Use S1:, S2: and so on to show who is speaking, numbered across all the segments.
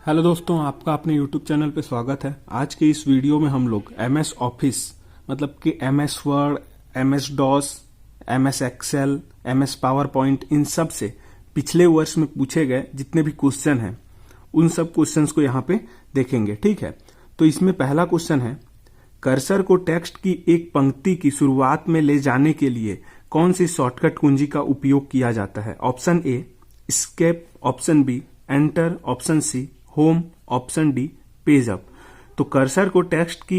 S1: Hello दोस्तों, आपका अपने यूट्यूब चैनल पे स्वागत है। आज के इस वीडियो में हम लोग MS ऑफिस मतलब कि MS Word, MS DOS, MS Excel, MS PowerPoint, इन सब से पिछले वर्ष में पूछे गए जितने भी क्वेश्चन हैं उन सब क्वेश्चंस को यहाँ पे देखेंगे। ठीक है, तो इसमें पहला क्वेश्चन है, कर्सर को टेक्स्ट की एक पंक्ति की शुरुआत में ले जाने के लिए कौन सी शॉर्टकट कुंजी का उपयोग किया जाता है? Option A escape, option B enter, option C home, option D page up. तो कर्सर को टेक्स्ट की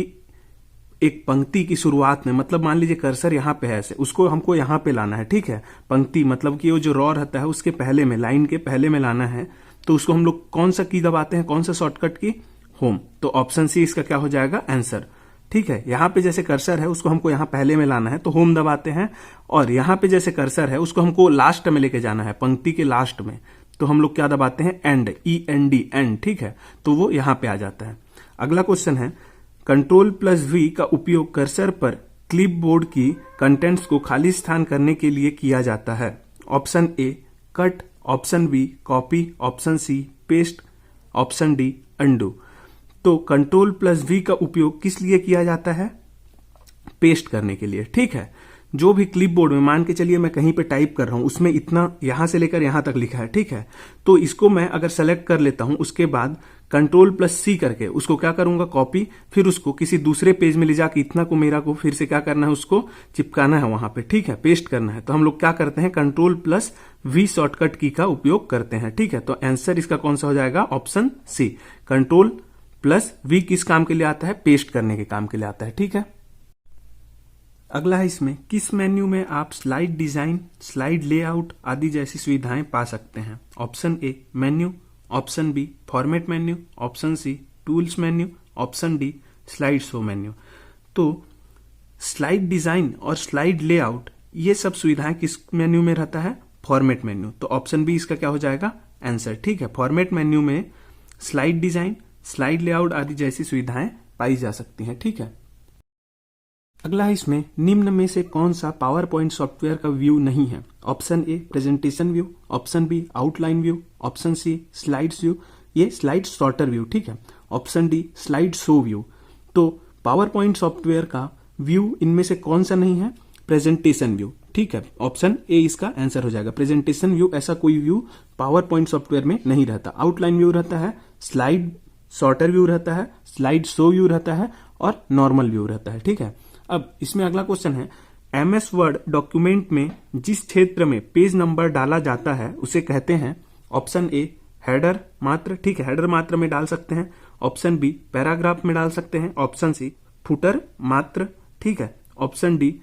S1: एक पंक्ति की शुरुआत में, मतलब मान लीजिए कर्सर यहाँ पे है ऐसे, उसको हमको यहाँ पे लाना है। ठीक है, पंक्ति मतलब कि वो जो रॉ रहता है उसके पहले में, लाइन के पहले में लाना है। तो उसको हम लोग कौन सा की दबाते हैं, कौन सा शॉर्टकट की? होम। तो ऑप्शन सी इसका क्या हो जाएगा? आंसर। ठीक है, यहाँ पे जैसे कर्सर है उसको हमको यहाँ पहले में लाना है तो होम दबाते हैं, और यहाँ पे जैसे कर्सर है उसको हमको लास्ट में लेके जाना है, पंक्ति के लास्ट में, तो हम लोग क्या दबाते हैं? And, END, and. ठीक है, तो वो यहां पे आ जाता है। अगला क्वेश्चन है, Ctrl+V का उपयोग कर्सर पर क्लिपबोर्ड की कंटेंट्स को खाली स्थान करने के लिए किया जाता है। Option A cut, option B copy, option C paste, option D undo. तो Ctrl+V का उपयोग किस लिए किया जाता है? पेस्ट करने के लिए। ठीक है, जो भी क्लिपबोर्ड में, मान के चलिए मैं कहीं पे टाइप कर रहा हूं, उसमें इतना यहां से लेकर यहां तक लिखा है। ठीक है, तो इसको मैं अगर सेलेक्ट कर लेता हूं, उसके बाद Ctrl+C करके उसको क्या करूंगा? कॉपी, फिर उसको किसी दूसरे पेज में ले जाकर इतना को मेरा को फिर से क्या करना है? उसको चिपकाना है वहां पे। ठीक है, पेस्ट करना है। तो हम लोग क्या करते हैं? Ctrl+V शॉर्टकट की का उपयोग करते हैं। ठीक है, तो आंसर इसका कौन सा हो जाएगा? Option C. Ctrl+V किस काम के लिए आता है? पेस्ट करने के काम के लिए आता है। ठीक है, अगला है इसमें, किस मेन्यू में आप स्लाइड डिजाइन, स्लाइड लेआउट आदि जैसी सुविधाएं पा सकते हैं? Option A menu, option B format menu, option C tools menu, option D slide show menu. तो स्लाइड डिजाइन और स्लाइड लेआउट ये सब सुविधाएं किस मेन्यू में रहता है? Format menu. तो ऑप्शन बी इसका क्या हो जाएगा? आंसर। ठीक है, फॉर्मेट मेन्यू में स्लाइड डिजाइन, स्लाइड लेआउट आदि जैसी सुविधाएं पाई जा सकती हैं। ठीक है, अगला है इसमें, निम्न में से कौन सा पावर पॉइंट सॉफ्टवेयर का व्यू नहीं है? Option A presentation view, option B outline view, option C slides view, ये स्लाइड सॉर्टर व्यू। ठीक है, option D slide show view. तो पावर पॉइंट सॉफ्टवेयर का व्यू इनमें से कौन सा नहीं है? Presentation view. ठीक है, ऑप्शन ए इसका आंसर हो जाएगा। प्रेजेंटेशन व्यू ऐसा कोई व्यू पावर पॉइंट सॉफ्टवेयर में नहीं रहता। आउटलाइन व्यू रहता है, स्लाइड सॉर्टर व्यू रहता है, स्लाइड शो व्यू रहता है, और नॉर्मल व्यू रहता है। ठीक है, अब इसमें अगला क्वेश्चन है, MS वर्ड डॉक्यूमेंट में जिस क्षेत्र में पेज नंबर डाला जाता है उसे कहते हैं? ऑप्शन ए हेडर मात्र। ठीक है, हेडर मात्र में डाल सकते हैं। ऑप्शन बी पैराग्राफ में डाल सकते हैं। ऑप्शन सी फुटर मात्र। ठीक है, ऑप्शन डी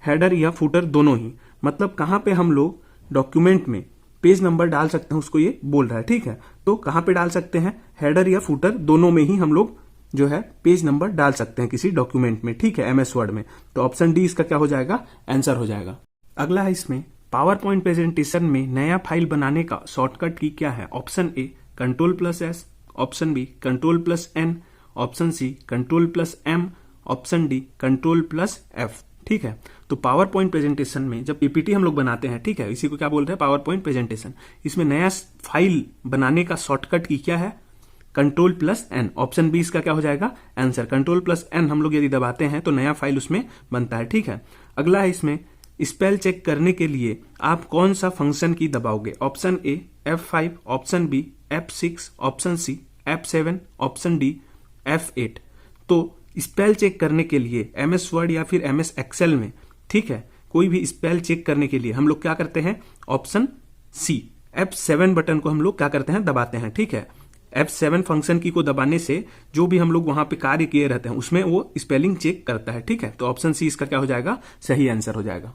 S1: हेडर या फुटर दोनों ही। मतलब कहां पे हम लोग डॉक्यूमेंट में पेज नंबर डाल सकते हैं उसको ये बोल रहा है। ठीक है, तो कहां पे डाल सकते हैं? हेडर या फुटर दोनों में ही हम लोग जो है पेज नंबर डाल सकते हैं किसी डॉक्यूमेंट में। ठीक है, MS वर्ड में। तो ऑप्शन डी इसका क्या हो जाएगा? आंसर हो जाएगा। अगला है इसमें, पावर पॉइंट प्रेजेंटेशन में नया फाइल बनाने का शॉर्टकट की क्या है? Option A Ctrl+S, option B Ctrl+N, option C Ctrl+M, option D Ctrl+F। ठीक है, तो पावर पॉइंट प्रेजेंटेशन में जब PPT हम लोग बनाते हैं, ठीक है, इसी को क्या बोलते हैं? Power point presentation. इसमें नया फाइल बनाने का शॉर्टकट की क्या है? Ctrl+N। ऑप्शन बी इसका क्या हो जाएगा? आंसर। Ctrl+N हम लोग यदि दबाते हैं तो नया फाइल उसमें बनता है। ठीक है, अगला है इसमें, स्पेल चेक करने के लिए आप कौन सा फंक्शन की दबाओगे? Option A F5, option B F6, option C F7, option D F8। तो स्पेल चेक करने के लिए MS वर्ड या फिर MS एक्सेल में, ठीक है, कोई भी स्पेल चेक करने के लिए हम लोग क्या करते हैं? ऑप्शन सी F7 बटन को हम लोग क्या करते हैं? दबाते हैं। ठीक है, F7 फंक्शन की को दबाने से जो भी हम लोग वहां पे कार्य किए रहते हैं उसमें वो स्पेलिंग चेक करता है। ठीक है, तो ऑप्शन सी इसका क्या हो जाएगा? सही आंसर हो जाएगा।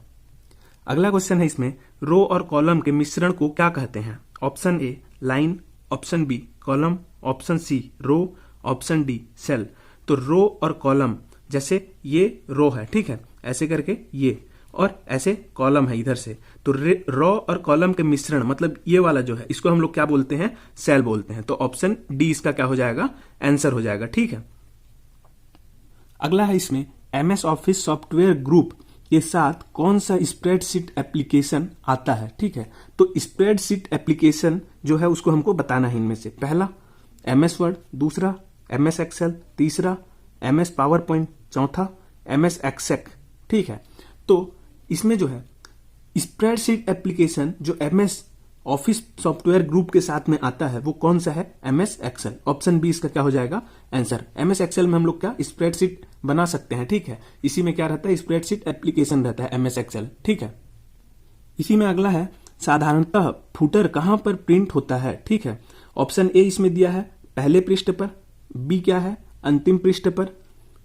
S1: अगला क्वेश्चन है इसमें, रो और कॉलम के मिश्रण को क्या कहते हैं? Option A line, option B column, option C row, option D cell. तो रो और कॉलम, जैसे ये रो है, ठीक है, ऐसे करके ये, और ऐसे कॉलम है इधर से, तो रो और कॉलम के मिश्रण मतलब ये वाला जो है इसको हम लोग क्या बोलते हैं? सेल बोलते हैं। तो ऑप्शन डी इसका क्या हो जाएगा? आंसर हो जाएगा। ठीक है, अगला है इसमें, MS ऑफिस सॉफ्टवेयर ग्रुप के साथ कौन सा स्प्रेडशीट एप्लीकेशन आता है? ठीक है, तो स्प्रेडशीट एप्लीकेशन जो है उसको हमको बताना है इनमें से। पहला MS वर्ड, दूसरा MS एक्सेल, तीसरा MS पावर पॉइंट, चौथा MS एक्सेक। ठीक है, तो इसमें जो है स्प्रेडशीट एप्लीकेशन जो MS ऑफिस सॉफ्टवेयर ग्रुप के साथ में आता है वो कौन सा है? MS Excel. ऑप्शन बी इसका क्या हो जाएगा? आंसर। MS एक्सेल में हम लोग क्या स्प्रेडशीट बना सकते हैं। ठीक है, इसी में क्या रहता है? स्प्रेडशीट एप्लीकेशन रहता है MS एक्सेल। ठीक है, इसी में अगला है साधारणतः फुटर कहां पर प्रिंट होता है? ठीक है, ऑप्शन ए इसमें दिया है पहले पृष्ठ पर, बी क्या है अंतिम पृष्ठ पर,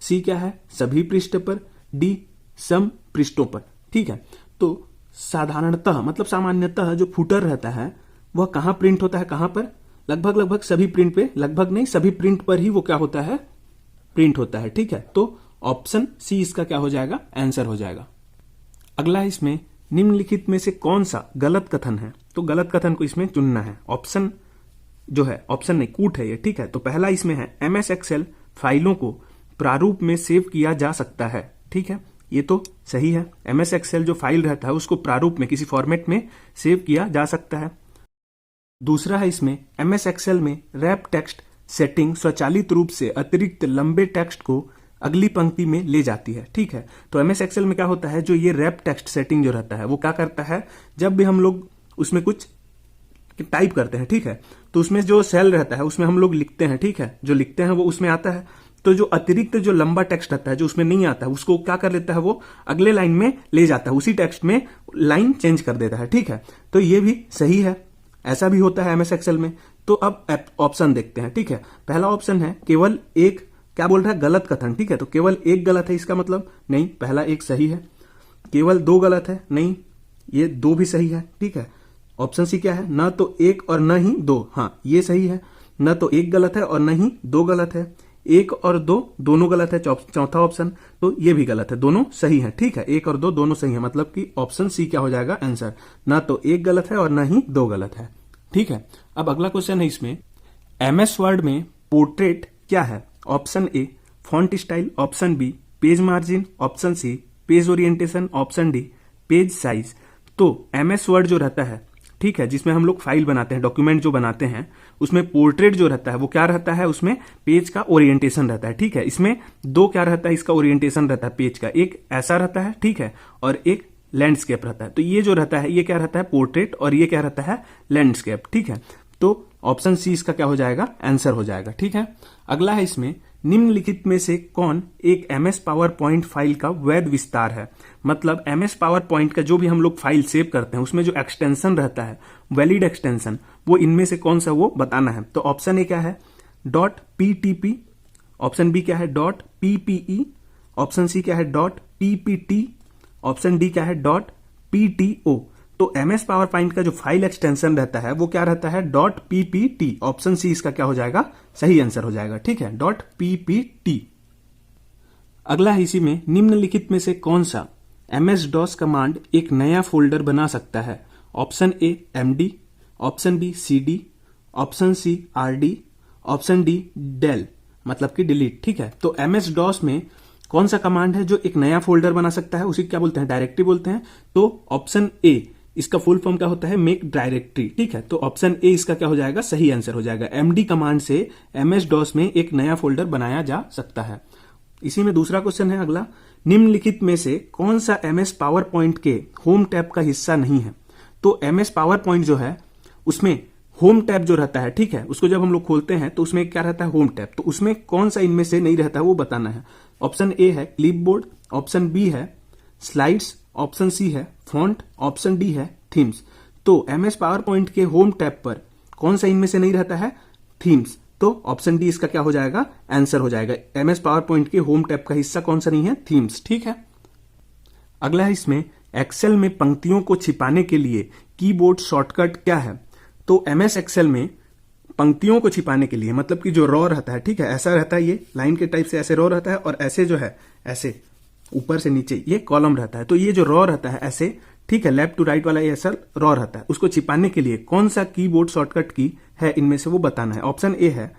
S1: सी क्या है सभी पृष्ठ पर, डी सम पृष्ठों पर। ठीक है, तो साधारणतः मतलब सामान्यतः जो फुटर रहता है वह कहां प्रिंट होता है? कहां पर? लगभग सभी प्रिंट पे, लगभग नहीं सभी प्रिंट पर ही वो क्या होता है? प्रिंट होता है। ठीक है, तो ऑप्शन सी इसका क्या हो जाएगा? आंसर हो जाएगा। अगला है इसमें निम्नलिखित में से कौन सा गलत कथन है? तो गलत कथन को इसमें चुनना है। ऑप्शन जो है, ऑप्शन नहीं कूट है ये। ठीक है, तो पहला इसमें है MS एक्सेल फाइलों को प्रारूप में सेव किया जा सकता है। ठीक है, ये तो सही है। MS एक्सेल जो फाइल रहता है उसको प्रारूप में किसी फॉर्मेट में सेव किया जा सकता है। दूसरा है इसमें MS एक्सेल में रैप टेक्स्ट सेटिंग स्वचालित रूप से अतिरिक्त लंबे टेक्स्ट को अगली पंक्ति में ले जाती है। ठीक है, तो MS एक्सेल में क्या होता है? जो ये रैप टेक्स्ट सेटिंग जो रहता है वो क्या करता है? जब भी हम लोग उसमें कुछ टाइप करते हैं, ठीक है, तो उसमें जो सेल रहता है उसमें हम लोग लिखते हैं। ठीक है, जो लिखते हैं वो उसमें आता है, तो जो अतिरिक्त जो लंबा टेक्स्ट रहता है जो उसमें नहीं आता है उसको क्या कर लेता है? वो अगले लाइन में ले जाता है, उसी टेक्स्ट में लाइन चेंज कर देता है। ठीक है, तो ये भी सही है, ऐसा भी होता है MS एक्सेल में। तो अब ऑप्शन देखते हैं। ठीक है, पहला ऑप्शन है केवल एक, क्या बोल रहा है? गलत कथन। ठीक है, तो केवल एक गलत है इसका मतलब नहीं, पहला एक सही है। केवल दो गलत है, नहीं, ये दो भी सही है। ठीक है, ऑप्शन सी क्या है? न तो एक और न ही दो, हाँ ये सही है। न तो एक गलत है और न ही दो गलत है, एक और दो दोनों गलत है। चौथा ऑप्शन तो ये भी गलत है, दोनों सही है। ठीक है, एक और दो दोनों सही है, मतलब कि ऑप्शन सी क्या हो जाएगा? आंसर। न तो एक गलत है और न ही दो गलत है। ठीक है, अब अगला क्वेश्चन है इसमें MS वर्ड में पोर्ट्रेट क्या है? Option A font style, option B page margin, option C page orientation, option D page size. तो MS वर्ड जो रहता है, ठीक है, जिसमें हम लोग फाइल बनाते हैं, डॉक्यूमेंट जो बनाते हैं, उसमें पोर्ट्रेट जो रहता है वो क्या रहता है? उसमें पेज का ओरिएंटेशन रहता है। ठीक है, इसमें दो क्या रहता है? इसका ओरिएंटेशन रहता है पेज का, एक ऐसा रहता है, ठीक है, और एक लैंडस्केप रहता है। तो ये जो रहता है ये क्या रहता है? पोर्ट्रेट, और ये क्या रहता है? लैंडस्केप। ठीक है, तो ऑप्शन सी इसका क्या हो जाएगा? आंसर हो जाएगा। ठीक है, अगला है इसमें निम्नलिखित में से कौन एक MS पावर पॉइंट फाइल का वैध विस्तार है? मतलब MS पावर पॉइंट का जो भी हम लोग फाइल सेव करते हैं उसमें जो एक्सटेंशन रहता है, वैलिड एक्सटेंशन, वो इनमें से कौन सा वो बताना है। तो ऑप्शन ए क्या है? .ptp, ऑप्शन बी क्या है? .ppe, ऑप्शन सी क्या है? .ppt, ऑप्शन डी क्या है? .pto। तो MS पावर पॉइंट का जो फाइल एक्सटेंशन रहता है वो क्या रहता है? .ppt। ऑप्शन सी इसका क्या हो जाएगा? सही आंसर हो जाएगा। ठीक है, .ppt। अगला है इसी में निम्नलिखित में से कौन सा MS DOS कमांड एक नया फोल्डर बना सकता है? Option A MD, option B CD, option C RD, option D del, मतलब कि डिलीट। ठीक है, तो MS DOS में कौन सा कमांड है जो एक नया फोल्डर बना सकता है? उसी क्या बोलते हैं? डायरेक्टरी बोलते हैं। तो ऑप्शन ए, इसका फुल फॉर्म क्या होता है? Make directory. ठीक है, तो ऑप्शन ए इसका क्या हो जाएगा? सही आंसर हो जाएगा। MD कमांड से MS DOS में एक नया फोल्डर बनाया जा सकता है। इसी में दूसरा क्वेश्चन है अगला, निम्नलिखित में से कौन सा MS पावर पॉइंट के होम टैब का हिस्सा नहीं है? तो MS पावर पॉइंट जो है उसमें होम टैब जो रहता है, ठीक है, उसको जब हम लोग खोलते हैं तो उसमें क्या रहता है? Home tab. तो उसमें कौन सा इनमें से नहीं रहता है वो बताना है। ऑप्शन ए है क्लिपबोर्ड, ऑप्शन बी है स्लाइड्स, ऑप्शन सी है फॉन्ट, ऑप्शन डी है थीम्स। तो MS पावर पॉइंट के होम टैब पर कौन सा इनमें से नहीं रहता है? थीम्स। तो ऑप्शन डी इसका क्या हो जाएगा? आंसर हो जाएगा। MS पावर पॉइंट के होम टैब का हिस्सा कौन सा नहीं है? थीम्स। ठीक है, अगला है इसमें एक्सेल में पंक्तियों को छिपाने के लिए कीबोर्ड शॉर्टकट क्या है? तो MS एक्सेल में पंक्तियों को छिपाने के लिए, मतलब कि जो रॉ रहता है, ठीक है, ऐसा रहता है, ये लाइन के टाइप से ऐसे रॉ रहता है, और ऐसे जो है ऐसे ऊपर से नीचे ये कॉलम रहता है। तो ये जो रॉ रहता है ऐसे, ठीक है, लेफ्ट टू राइट वाला ये ऐसा रॉ रहता है, उसको छिपाने के लिए कौन सा कीबोर्ड शॉर्टकट की है इनमें से वो बताना है। ऑप्शन ए है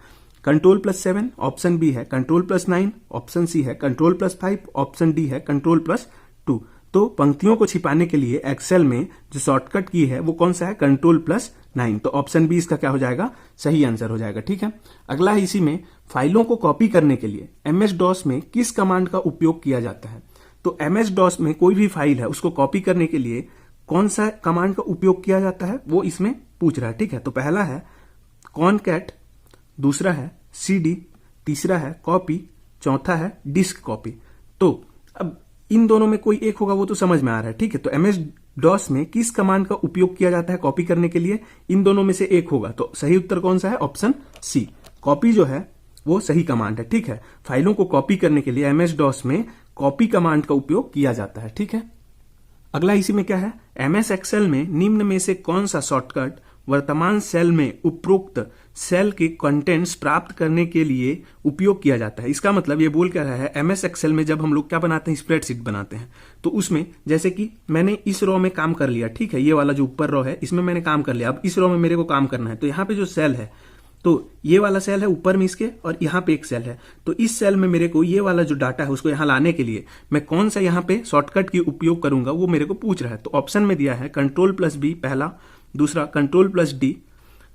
S1: Ctrl+7, ऑप्शन बी है Ctrl+9, ऑप्शन सी है Ctrl+5, ऑप्शन डी है Ctrl+2। तो पंक्तियों को छिपाने के लिए एक्सेल में जो शॉर्टकट की है वो कौन सा है, Ctrl+9। तो ऑप्शन बी इसका क्या हो जाएगा, सही आंसर हो जाएगा। ठीक है, अगला है इसी में फाइलों को कॉपी करने के लिए MS DOS में किस कमांड का उपयोग किया जाता है। तो MS DOS में कोई भी फाइल है उसको कॉपी करने के लिए कौन सा कमांड का उपयोग किया जाता है वो इसमें पूछ रहा है। ठीक है, तो पहला है कॉनकैट, दूसरा है CD, तीसरा है कॉपी, चौथा है डिस्क कॉपी। तो अब इन दोनों में कोई एक होगा वो तो समझ में आ रहा है। ठीक है, तो MS DOS में किस कमांड का उपयोग किया जाता है कॉपी करने के लिए, इन दोनों में से एक होगा। तो सही उत्तर कौन सा है, ऑप्शन सी, कॉपी जो है वो सही कमांड है। ठीक है, फाइलों को कॉपी करने के लिए MS DOS में कॉपी कमांड का उपयोग किया जाता है। ठीक है, अगला इसी में क्या है, MS Excel में निम्न में से कौन सा शॉर्टकट वर्तमान सेल में उपरोक्त सेल के कंटेंट्स प्राप्त करने के लिए उपयोग किया जाता है। इसका मतलब ये बोल क्या रहा है, MS Excel में जब हम लोग क्या बनाते हैं, स्प्रेडशीट बनाते हैं, तो उसमें जैसे कि मैंने इस रो में काम कर लिया। ठीक है, ये वाला जो ऊपर रो है इसमें मैंने काम कर लिया, अब इस रो में मेरे को काम करना है। तो यहाँ पे जो सेल है, तो ये वाला सेल है ऊपर में इसके, और यहाँ पे एक सेल है। तो इस सेल में मेरे को ये वाला जो डाटा है उसको यहाँ लाने के लिए मैं कौन सा यहाँ पे शॉर्टकट की उपयोग करूंगा वो मेरे को पूछ रहा है। तो ऑप्शन में दिया है Ctrl+B पहला, दूसरा Ctrl+D,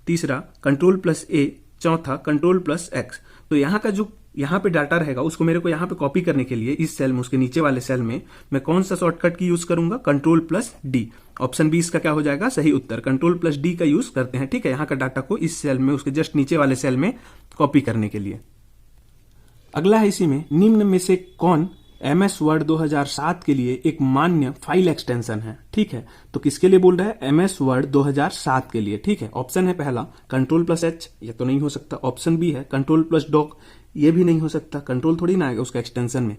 S1: तीसरा Ctrl+A, चौथा Ctrl+X। तो यहाँ का जो यहाँ पे डाटा रहेगा उसको मेरे को यहाँ पे कॉपी करने के लिए इस सेल में, उसके नीचे वाले सेल में मैं कौन सा शॉर्टकट की यूज करूंगा, Ctrl+D। ऑप्शन बी इसका क्या हो जाएगा, सही उत्तर, Ctrl+D का यूज करते हैं। ठीक है, यहाँ का डाटा को इस सेल में, उसके जस्ट नीचे वाले सेल में कॉपी करने के लिए। अगला है इसी में निम्न में से कौन MS Word 2007 के लिए एक मान्य फाइल एक्सटेंशन है। ठीक है, तो किसके लिए बोल रहा है, MS Word 2007 के लिए। ठीक है, ऑप्शन है पहला Ctrl+H, ये तो नहीं हो सकता। ऑप्शन बी है Ctrl+Doc, ये भी नहीं हो सकता, कंट्रोल थोड़ी ना आएगा उसका एक्सटेंशन में।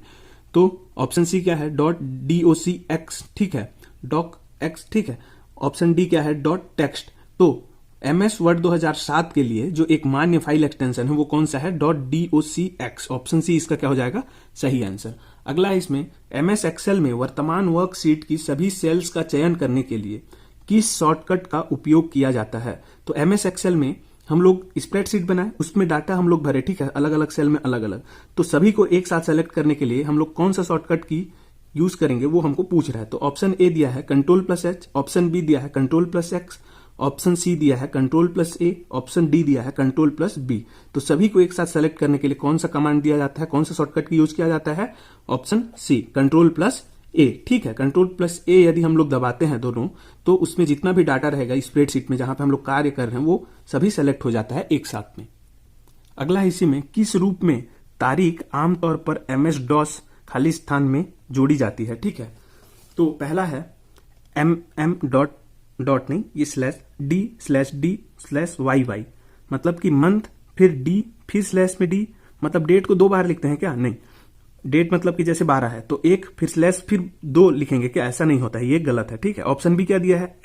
S1: तो ऑप्शन सी क्या है, .docx। ठीक है, docx। ठीक है, ऑप्शन डी क्या है, .text। तो MS Word 2007 के लिए जो एक मान्य फाइल एक्सटेंशन है वो कौन सा है, .docx। ऑप्शन सी इसका क्या हो जाएगा, सही आंसर। अगला है इसमें MS Excel में वर्तमान वर्कशीट की सभी सेल्स का चयन करने के लिए किस शॉर्टकट का उपयोग किया जाता है। तो MS Excel में हम लोग स्प्रेडशीट बनाए, उसमें डाटा हम लोग भरे। ठीक है, अलग अलग सेल में अलग अलग, तो सभी को एक साथ सेलेक्ट करने के लिए हम लोग कौन सा शॉर्टकट की यूज करेंगे वो हमको पूछ रहा है। तो ऑप्शन ए दिया है Ctrl+H, ऑप्शन बी दिया है Ctrl+X, ऑप्शन सी दिया है Ctrl+A, ऑप्शन डी दिया है Ctrl+B। तो सभी को एक साथ सेलेक्ट करने के लिए कौन सा कमांड दिया जाता है, कौन सा शॉर्टकट की यूज किया जाता है, ऑप्शन सी Ctrl+A। ठीक है, Ctrl+A यदि हम लोग दबाते हैं दोनों, तो उसमें जितना भी डाटा रहेगा स्प्रेडशीट में जहां पे हम लोग कार्य कर रहे हैं वो सभी सेलेक्ट हो जाता है एक साथ में। अगला इसी में किस रूप में तारीख आमतौर पर MS DOS खाली स्थान में जोड़ी जाती है। ठीक है, तो पहला है डॉट नहीं, ये /D/D/YY, मतलब कि मंथ, फिर D, फिर स्लैश में D, मतलब डेट को दो बार लिखते हैं क्या, नहीं, डेट मतलब कि जैसे 12 है तो एक, फिर स्लैश, फिर 2 लिखेंगे क्या, ऐसा नहीं होता है, ये गलत है। ठीक है, ऑप्शन बी क्या दिया है,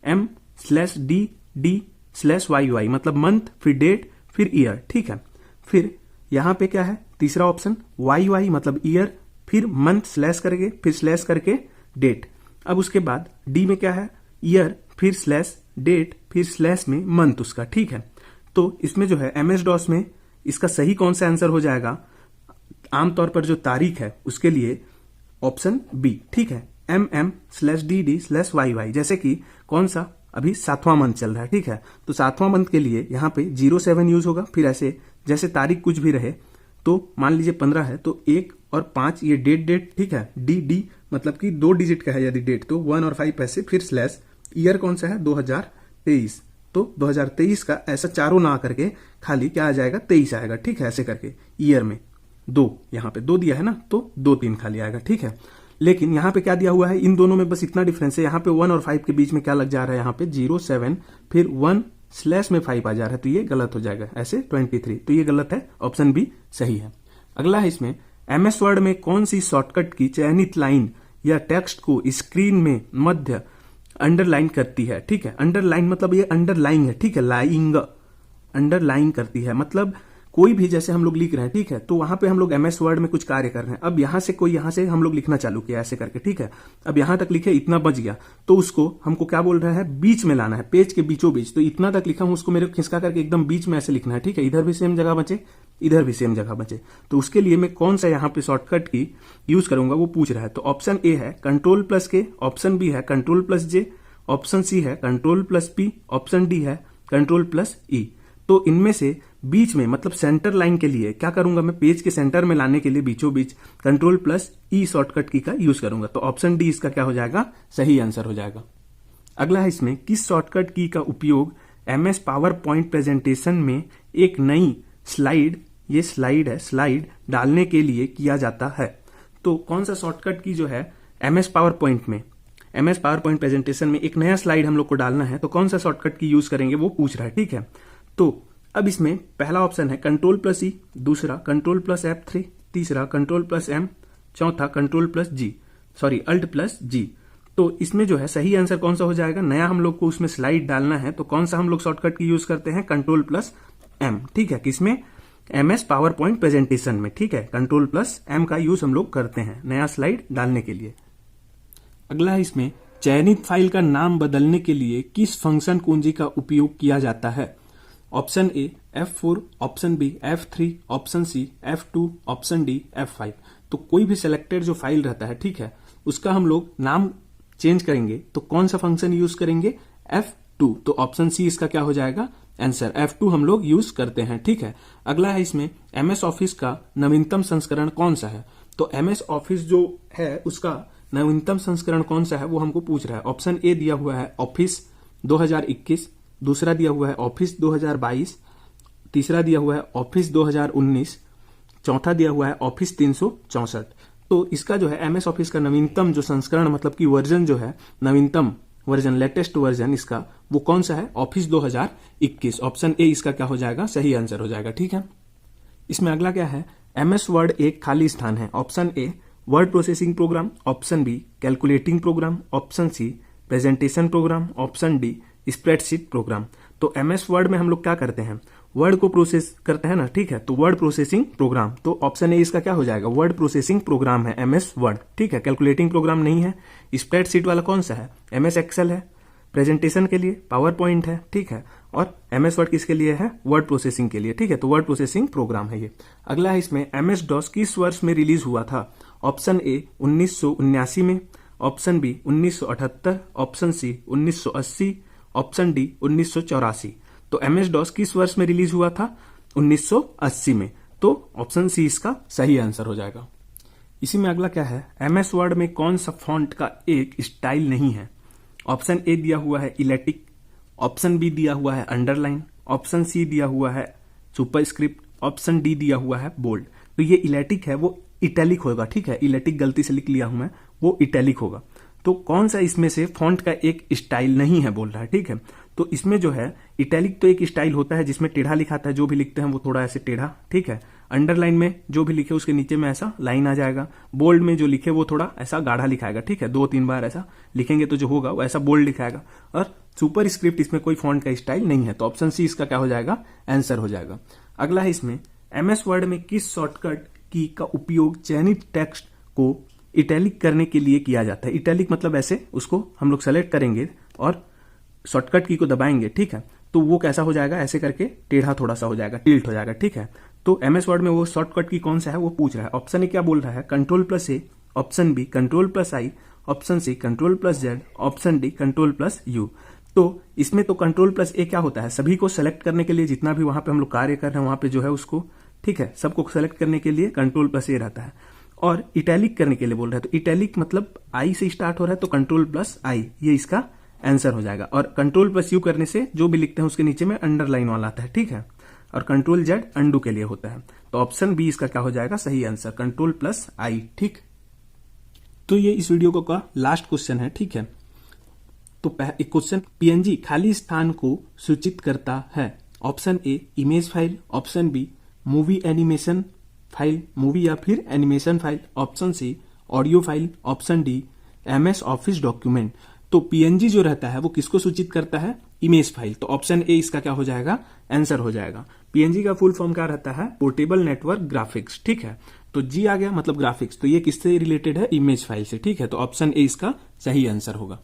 S1: M/D/D/YY, मतलब मंथ, फिर डेट, फिर ईयर। ठीक है, फिर यहां पे क्या है, तीसरा ऑप्शन YY मतलब ईयर, फिर मंथ स्लैश करके, फिर स्लैश करके डेट। अब उसके बाद डी में क्या है, ईयर, फिर स्लैश डेट, फिर स्लैश में मंथ उसका। ठीक है, तो इसमें जो है MS DOS में इसका सही कौन सा आंसर हो जाएगा, आमतौर पर जो तारीख है उसके लिए ऑप्शन बी। ठीक है, MM/DD/YY, जैसे कि कौन सा, अभी 7वां मंथ चल रहा है। ठीक है, तो 7वां मंथ के लिए यहाँ पे 07 यूज होगा, फिर ऐसे जैसे तारीख कुछ भी रहे, तो मान लीजिए 15 है तो 1 और 5 ये डेट। ठीक है, डी मतलब कि 2 डिजिट का है यदि डेट, तो 1 और 5 ऐसे, फिर स्लैश, ईयर कौन सा है, 2023, तो 2023 का ऐसा चारों ना करके खाली क्या आ जाएगा, 23 आएगा। ठीक है, ऐसे करके ईयर में 2, यहाँ पे 2 दिया है ना, तो 2-3 खाली आएगा। ठीक है, लेकिन यहाँ पे क्या दिया हुआ है, इन दोनों में बस इतना डिफरेंस है, यहाँ पे 1 और 5 के बीच में क्या लग जा रहा है, यहाँ पे 07, फिर 1 स्लैश में 5 आ जा रहा है, तो ये गलत हो जाएगा, ऐसे 23, तो ये गलत है, ऑप्शन बी सही है। अगला है इसमें MS Word में कौन सी शॉर्टकट की चयनित लाइन या टेक्स्ट को स्क्रीन में मध्य अंडरलाइन करती है। ठीक है, अंडरलाइन मतलब ये अंडरलाइन है। ठीक है, लाइंग, अंडरलाइन करती है, मतलब कोई भी जैसे हम लोग लिख रहे हैं, ठीक है, तो वहां पे हम लोग एमएस वर्ड में कुछ कार्य कर रहे हैं। अब यहां से हम लोग लिखना चालू किया ऐसे करके, ठीक है। अब यहां तक लिखे, इतना बच गया, तो उसको हमको क्या बोल रहा है, बीच में लाना है, पेज के बीचों बीच। तो इतना तक लिखा हूं, उसको मेरे को खिसका करके एकदम बीच में ऐसे लिखना है, ठीक है। इधर भी सेम जगह बचे, इधर भी सेम जगह बचे। तो उसके लिए मैं कौन सा यहाँ पे शॉर्टकट की यूज करूंगा वो पूछ रहा है। तो ऑप्शन ए है Ctrl+K, ऑप्शन बी है Ctrl+J, ऑप्शन सी है Ctrl+P, ऑप्शन डी है Ctrl+E। तो इनमें से बीच में मतलब सेंटर लाइन के लिए क्या करूंगा मैं, पेज के सेंटर में लाने के लिए बीचों बीच Ctrl+E शॉर्टकट की का यूज करूंगा। तो ऑप्शन डी इसका क्या हो जाएगा, सही आंसर हो जाएगा। अगला है इसमें, किस शॉर्टकट की का उपयोग एमएस पावर पॉइंट प्रेजेंटेशन में एक नई स्लाइड, ये स्लाइड है, स्लाइड डालने के लिए किया जाता है। तो कौन सा शॉर्टकट की जो है एमएस पावर पॉइंट प्रेजेंटेशन में एक नया स्लाइड हम लोग को डालना है, तो कौन सा शॉर्टकट की यूज करेंगे वो पूछ रहा है, ठीक है। तो अब इसमें पहला ऑप्शन है Ctrl+E, दूसरा Ctrl+F3, तीसरा Ctrl+M, चौथा Alt+G। तो इसमें जो है सही आंसर कौन सा हो जाएगा, नया हम लोग को उसमें स्लाइड डालना है, तो कौन सा हम लोग शॉर्टकट की यूज करते हैं, Ctrl+M, ठीक है। किसमें, एमएस पावर पॉइंट प्रेजेंटेशन में, ठीक है। Ctrl+M का यूज हम लोग करते हैं नया स्लाइड डालने के लिए। अगला है इसमें, चयनित फाइल का नाम बदलने के लिए किस फंक्शन कुंजी का उपयोग किया जाता है। Option A F4, option B F3, option C F2, option D F5। तो कोई भी सिलेक्टेड जो फाइल रहता है, ठीक है, उसका हम लोग नाम चेंज करेंगे तो कौन सा फंक्शन यूज करेंगे, F2। तो ऑप्शन सी इसका क्या हो जाएगा आंसर, F2 हम लोग यूज करते हैं, ठीक है। अगला है इसमें, एमएस ऑफिस का नवीनतम संस्करण कौन सा है। तो एमएस ऑफिस जो है उसका नवीनतम संस्करण कौन सा है वो हमको पूछ रहा है। ऑप्शन ए दिया हुआ है ऑफिस 2021, दूसरा दिया हुआ है ऑफिस 2022, तीसरा दिया हुआ है ऑफिस 2019, चौथा दिया हुआ है ऑफिस 364। तो इसका जो है एमएस ऑफिस का नवीनतम जो संस्करण मतलब कि वर्जन जो है, नवीनतम वर्जन, लेटेस्ट वर्जन इसका वो कौन सा है, ऑफिस 2021। ऑप्शन ए इसका क्या हो जाएगा, सही आंसर हो जाएगा, ठीक है। इसमें अगला क्या है, एमएस वर्ड एक खाली स्थान है। Option A word processing program, option B calculating program, option C presentation program, option D spreadsheet program. तो एमएस वर्ड में हम लोग क्या करते हैं, वर्ड को प्रोसेस करते हैं ना, ठीक है। तो वर्ड प्रोसेसिंग प्रोग्राम, तो ऑप्शन ए इसका क्या हो जाएगा, वर्ड प्रोसेसिंग प्रोग्राम है एमएस वर्ड, ठीक है। कैलकुलेटिंग प्रोग्राम नहीं है। स्प्रेडशीट वाला कौन सा है, एमएस एक्सेल है। प्रेजेंटेशन के लिए पावर पॉइंट है, ठीक है। और एमएस वर्ड किसके लिए है, वर्ड प्रोसेसिंग के लिए, ठीक है। तो वर्ड प्रोसेसिंग प्रोग्राम है ये। अगला है इसमें, एमएस डॉस किस वर्ष में रिलीज हुआ था। ऑप्शन ए 1979 में, option B 1978, option C 1980, option D 1984। तो एमएस डॉस किस वर्ष में रिलीज हुआ था, 1980 में। तो ऑप्शन सी इसका सही आंसर हो जाएगा। इसी में अगला क्या है, एमएस वर्ड में कौन सा फॉन्ट का एक स्टाइल नहीं है। ऑप्शन ए दिया हुआ है इलेटिक, ऑप्शन बी दिया हुआ है अंडरलाइन, ऑप्शन सी दिया हुआ है सुपरस्क्रिप्ट, ऑप्शन डी दिया हुआ है बोल्ड। तो ये इलेटिक है वो इटैलिक होगा, ठीक है। इलेटिक गलती से लिख लिया हूं मैं, वो इटैलिक होगा। तो कौन सा इसमें से फॉन्ट का एक स्टाइल नहीं है बोल रहा है, ठीक है। तो इसमें जो है इटैलिक तो एक स्टाइल होता है जिसमें टेढ़ा लिखाता है, जो भी लिखते हैं वो थोड़ा ऐसे टेढ़ा, ठीक है। अंडरलाइन में जो भी लिखे उसके नीचे में ऐसा लाइन आ जाएगा। बोल्ड में जो लिखे वो थोड़ा ऐसा गाढ़ा लिखाएगा, ठीक है। 2-3 बार ऐसा लिखेंगे तो जो होगा वो ऐसा बोल्ड लिखाएगा। और सुपर स्क्रिप्ट इसमें कोई फॉन्ट का स्टाइल नहीं है। तो ऑप्शन सी इसका क्या हो जाएगा, आंसर हो जाएगा। अगला है इसमें, एमएस वर्ड में किस शॉर्टकट की का उपयोग चयनित टेक्स्ट को इटैलिक करने के लिए किया जाता है। इटैलिक मतलब ऐसे उसको हम लोग सेलेक्ट करेंगे और शॉर्टकट की को दबाएंगे, ठीक है। तो वो कैसा हो जाएगा, ऐसे करके टेढ़ा थोड़ा सा हो जाएगा, टिल्ट हो जाएगा, ठीक है। तो एमएस वर्ड में वो शॉर्टकट की कौन सा है वो पूछ रहा है। ऑप्शन ए क्या बोल रहा है, Ctrl+A, option B Ctrl+I, option C Ctrl+Z, option D Ctrl+U। तो इसमें तो Ctrl+A क्या होता है, सभी को सेलेक्ट करने के लिए, जितना भी वहां पे हम लोग कार्य कर रहे हैं वहां पे जो है उसको, ठीक है, सबको सेलेक्ट करने के लिए Ctrl+A रहता है। और इटैलिक करने के लिए बोल रहा है, तो इटैलिक मतलब आई से स्टार्ट हो रहा है, तो Ctrl+I ये इसका आंसर हो जाएगा। और Ctrl+U करने से जो भी लिखते हैं उसके नीचे में अंडरलाइन वाला आता है, ठीक है। और Ctrl+Z अंडू के लिए होता है। तो ऑप्शन बी इसका क्या हो जाएगा, सही आंसर, Ctrl+I, ठीक। तो ये इस वीडियो का लास्ट क्वेश्चन है, ठीक है। तो एक क्वेश्चन, पीएनजी खाली स्थान को सूचित करता है। Option A image file, option B movie animation file, movie या फिर animation file, option C audio file, option D MS office document. तो पीएनजी जो रहता है वो किसको सूचित करता है? Image file. तो ऑप्शन ए इसका क्या हो जाएगा? आंसर हो जाएगा। पीएनजी का फुल फॉर्म क्या रहता है? Portable network graphics. ठीक है, तो जी आ गया मतलब ग्राफिक्स, तो ये किससे रिलेटेड है? इमेज फाइल से। ठीक है, तो ऑप्शन ए इसका सही आंसर होगा।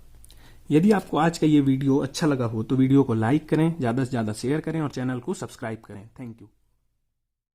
S1: यदि आपको आज का ये वीडियो अच्छा लगा हो तो वीडियो को लाइक करें, ज्यादा से ज्यादा शेयर करें और चैनल को सब्सक्राइब करें। Thank you.